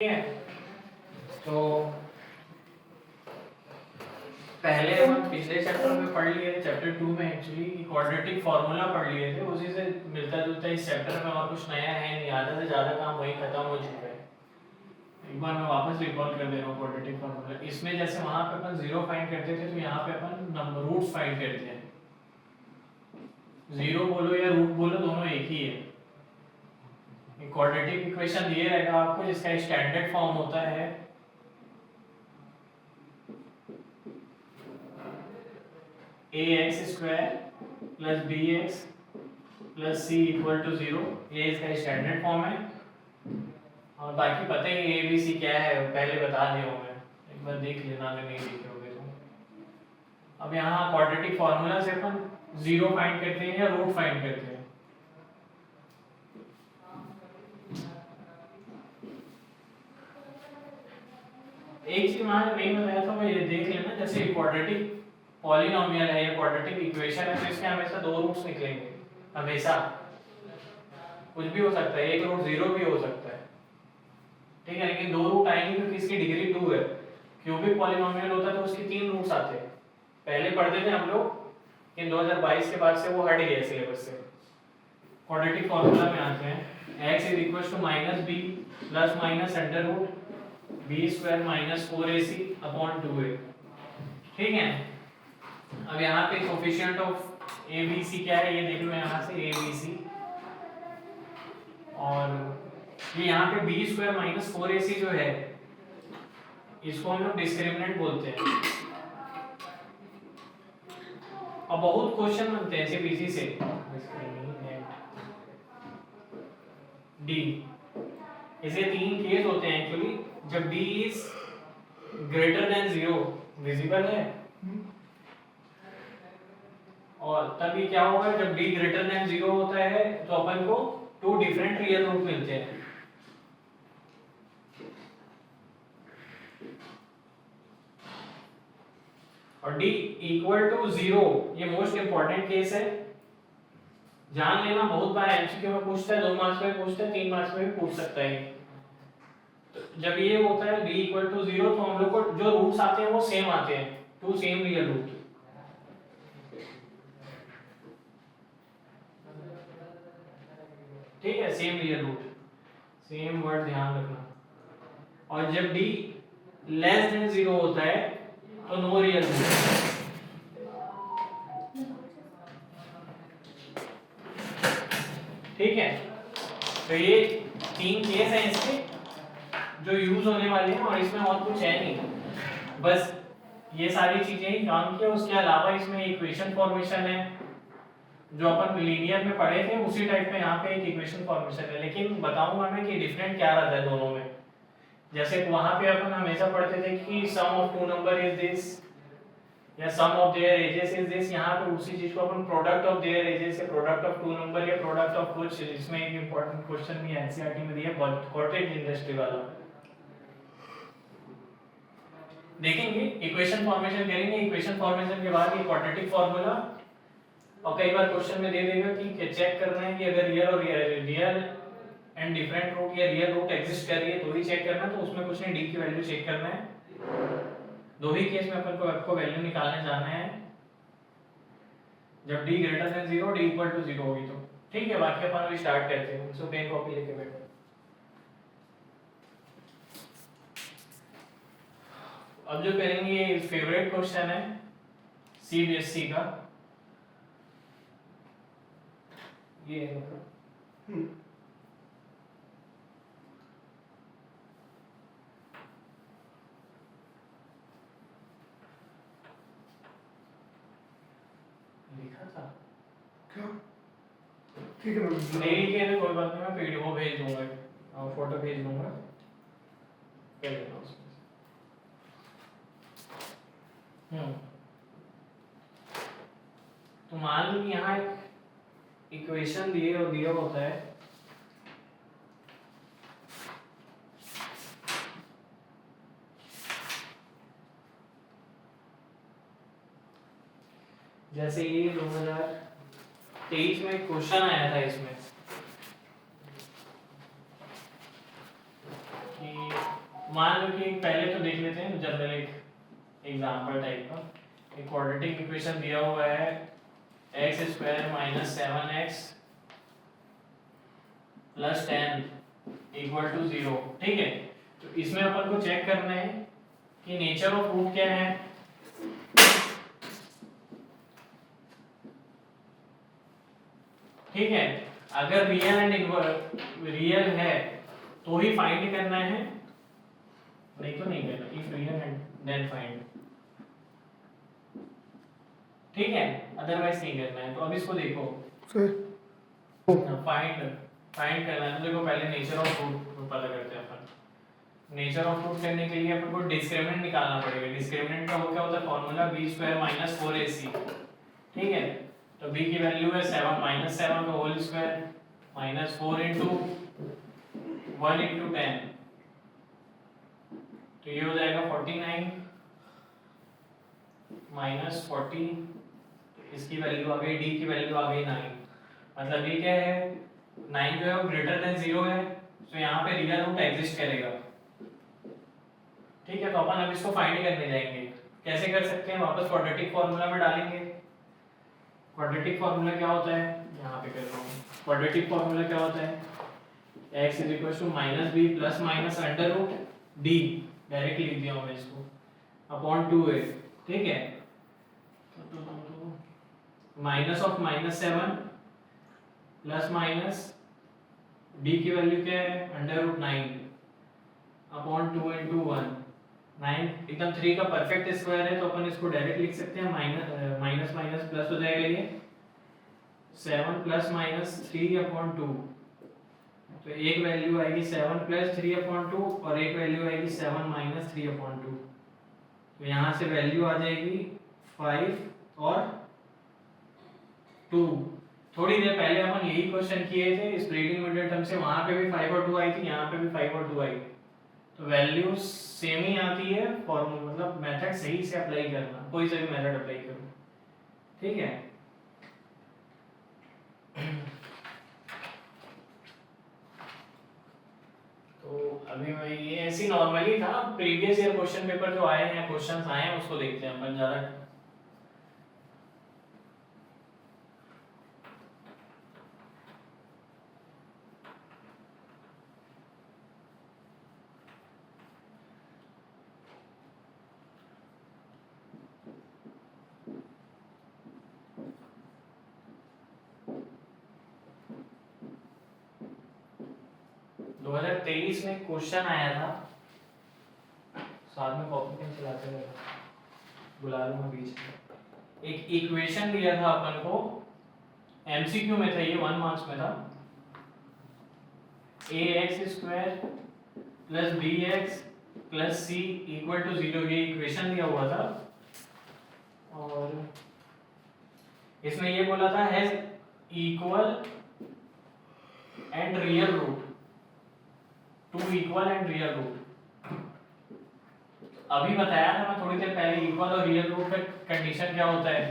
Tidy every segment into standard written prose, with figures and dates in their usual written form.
ठीक है। तो पहले हम पिछले चैप्टर में पढ़ लिए थे, चैप्टर 2 में एक्चुअली क्वाड्रेटिक फार्मूला पढ़ लिए थे। उसी से मिलता जुलता इस चैप्टर में और कुछ नया है नहीं, आधा से ज़्यादा काम वही खत्म हो चुका है। एक बार मैं वापस रिकॉल कर दे रहा हूँ क्वाड्रेटिक फार्मूला। इसमें जैसे वहाँ पे अपन जीरो फाइंड करते थे, तो यहाँ पे अपन नंबर रूट्स फाइंड करते हैं। जीरो बोलो या रूट बोलो, दोनों एक ही है। क्वाड्रेटिक इक्वेशन दिए रहेगा आपको, जिसका स्टैंडर्ड फॉर्म होता है ax square plus bx plus c equal to 0। ये इसका स्टैंडर्ड फॉर्म है। और बाकी पता ही ए बी सी क्या है, पहले बता दिया हूँ मैं, एक बार देख लेना अगर नहीं देखे होगे तो। अब यहाँ क्वाड्रेटिक फार्मूला से अपन जीरो फाइंड करते हैं या रूट फाइंड करते हैं। एक चीज वहां नहीं बताया था, वो ये देख लेना, जैसे क्वाड्रेटिक पॉलिनोमियल है या क्वाड्रेटिक इक्वेशन है, तो इसके हमेशा दो रूट्स निकलेंगे हमेशा। कुछ भी हो सकता है, एक रूट जीरो भी हो सकता है, ठीक है, लेकिन दो रूट आएंगे क्योंकि इसकी डिग्री 2 है। क्यूबिक पॉलिनोमियल होता है तो उसकी 3 रूट्स आते हैं। पहले पढ़ते थे हम लोग, इन 2022 के बाद से वो हट गया सिलेबस से। क्वाड्रेटिक फार्मूला में आते हैं, x is equal to minus b plus minus under root b square minus 4ac upon 2a। ठीक है। अब यहाँ पे coefficient of a b c क्या है ये देख लो, यहाँ से ए बी सी, और ये यहाँ पे बी स्क्वायर माइनस 4ac जो है, इसको हम लोग डिस्क्रिमिनेंट बोलते हैं। और बहुत क्वेश्चन बनते हैं ऐसे बीसी से, डी। इसे 3 केस होते हैं एक्चुअली, जब D is greater than 0, visible है, और तब ये क्या होगा, जब डी ग्रेटर देन 0 होता है तो अपन को 2 डिफरेंट रियल रूट मिलते हैं। और डी इक्वल टू 0, ये मोस्ट इंपॉर्टेंट केस है, जान लेना। बहुत बार एमसीक्यू में पूछता है, 2 मार्क्स में पूछता है, 3 मार्क्स में भी पूछ सकता है। तो जब ये होता है डी इक्वल टू 0, तो हम लोग को जो रूट्स आते हैं वो सेम आते हैं, 2 सेम रियल रूट। ठीक है, same real root, same word ध्यान रखना। और जब डी लेस देन 0 होता है तो नो रियल रूट। ठीक है, तो ये 3 केस हैं इसके जो यूज होने वाले हैं, और इसमें और कुछ है नहीं, बस ये सारी चीजें ही काम की। उसके अलावा इसमें इक्वेशन फॉर्मेशन है, जो अपन लीनियर में पढ़े थे उसी टाइप में यहाँ पे एक इक्वेशन फॉर्मेशन है, लेकिन बताऊंगा मैं कि डिफरेंट क्या रहता है दोनों में। जैसे वहां पे अपन हमेशा पढ़ते थे कि sum of 2 number is this, या sum of their ages is this. यहाँ पे उसी चीज को अपन प्रोडक्ट ऑफ देयर एजेस या प्रोडक्ट ऑफ 2 नंबर या प्रोडक्ट ऑफ कुछ, इसमें एक इंपॉर्टेंट क्वेश्चन भी एनसीईआरटी में दिया है, कॉटेज इंडस्ट्री वाला, देखेंगे। इक्वेशन फॉर्मेशन करेंगे, इक्वेशन फॉर्मेशन के बाद ये क्वाड्रेटिक फार्मूला, और कई बार क्वेश्चन में दे देगा कि चेक करना है कि अगर रियल और रियल एंड डिफरेंट रूट या रियल रूट एग्जिस्ट कर रही है तो ही चेक करना, तो उसमें कुछ नहीं, डी की वैल्यू चेक करना है। दो ही केस में अपन को आपको वैल्यू निकालने जाना है, जब d greater than 0, d equal to 0 होगी तो। ठीक है, बाकी अपन अभी स्टार्ट करते हैं। सो पेन कॉपी लेके बैठो। अब जो करेंगे ये फेवरेट क्वेश्चन है सीबीएसई का, ये लिखा था क्या? ठीक है, नहीं लिखे तो कोई बात नहीं, मैं पीडीएफ भेज दूंगा और फोटो भेज दूंगा, कर लेना उसमें। तो मान लो यहाँ एक इक्वेशन दिए और दिया होता है, जैसे ये 2023 में क्वेश्चन आया था इसमें कि मान लो कि पहले तो देख लेते हैं जनरल एक एग्जांपल टाइप का। एक क्वाड्रेटिक इक्वेशन दिया हुआ है x square minus 7x plus 10 equal to 0। ठीक है, तो इसमें अपन को चेक करना है कि नेचर ऑफ रूट क्या है। ठीक है, अगर रियल एंड रियल है तो ही फाइंड करना है, नहीं तो नहीं करना। If real and then find, ठीक है, अदरवाइज नहीं करना है। तो अब इसको देखो, सर फाइंड करना है तो देखो पहले नेचर ऑफ रूट पता करते हैं अपन। नेचर ऑफ रूट करने के लिए अपन को डिस्क्रिमिनेंट निकालना पड़ेगा। डिस्क्रिमिनेंट का वो क्या होता है formula b square minus 4ac। ठीक है, तो b की वैल्यू है 7 माइनस 7 का whole square minus 4 into 1 into 10, तो ये हो जाएगा 49 माइनस 40, इसकी वैल्यू आ गई, d की वैल्यू आ गई 9। मतलब ये क्या है, 9 जो है वो ग्रेटर देन 0 है, तो यहाँ पे रियल रूट एग्जिस्ट करेगा। ठीक है, तो अपन अब इसको फाइंड करने जाएंगे। कैसे कर सकते हैं, वापस क्वाड्रेटिक फार्मूला में डालेंगे। क्वाड्रेटिक फार्मूला क्या होता है, यहाँ पे कर रहा हूँ। क्वाड्रेटिक फार्मूला क्या होता है, x is equal to minus b plus minus under root d, direct लिख दिया हूँ मैं इसको, अपॉन 2a। ठीक है, minus of minus 7 plus minus d की वैल्यू क्या है, अंडर रूट 9 अपॉन 2 इंटू 1। 9 एकदम 3 का परफेक्ट स्क्वायर है, तो अपन इसको डायरेक्ट लिख सकते हैं, माइनस माइनस प्लस हो जाएगा, ये 7 प्लस माइनस 3 अपॉन 2। तो एक वैल्यू आएगी 7 प्लस 3 अपॉन 2 और एक वैल्यू आएगी 7 माइनस 3 अपॉन 2। तो यहाँ से वैल्यू आ जाएगी 5 और 2। थोड़ी देर पहले अपन यही क्वेश्चन किए थे स्प्लिटिंग मिडिल टर्म से, वहां पे भी 5 और 2 आई थी, यहाँ पे भी 5 और 2 आई। तो वैल्यू सेम ही आती है, फॉर्मूला मतलब मेथड सही से अप्लाई करना, कोई सा भी मेथड अप्लाई करो। ठीक है, तो अभी मैं ये ऐसी नॉर्मली था, प्रीवियस ईयर क्वेश्चन पेपर जो आए हैं, क्वेश्चंस आए हैं, उसको देखते हैं अपन ज्यादा। दो 2023 में क्वेश्चन आया था, साथ में कॉपी पेन चलाते हुए बुला लूंगा बीच में। एक इक्वेशन दिया था अपन को, एमसीक्यू में था ये, 1 मार्क्स में था। ax square plus bx plus c equal to 0, ये इक्वेशन दिया हुआ था। और इसमें ये बोला था has equal and real root, 2 equal and real root. अभी बताया था मैं थोड़ी देर पहले, इक्वल और रियल रूट का कंडीशन क्या होता है,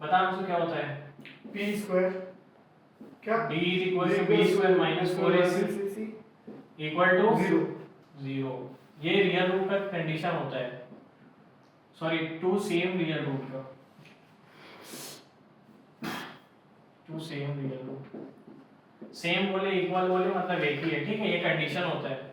बता मुझे क्या होता है। p स्क्वायर क्या, d is equal to b square minus 4ac equal to 0। ये रियल रूट का कंडीशन होता है, सॉरी 2 सेम रियल रूट का, 2 सेम रियल रूट। सेम बोले इक्वल बोले मतलब एक ही है। ठीक है, ये कंडीशन होता है।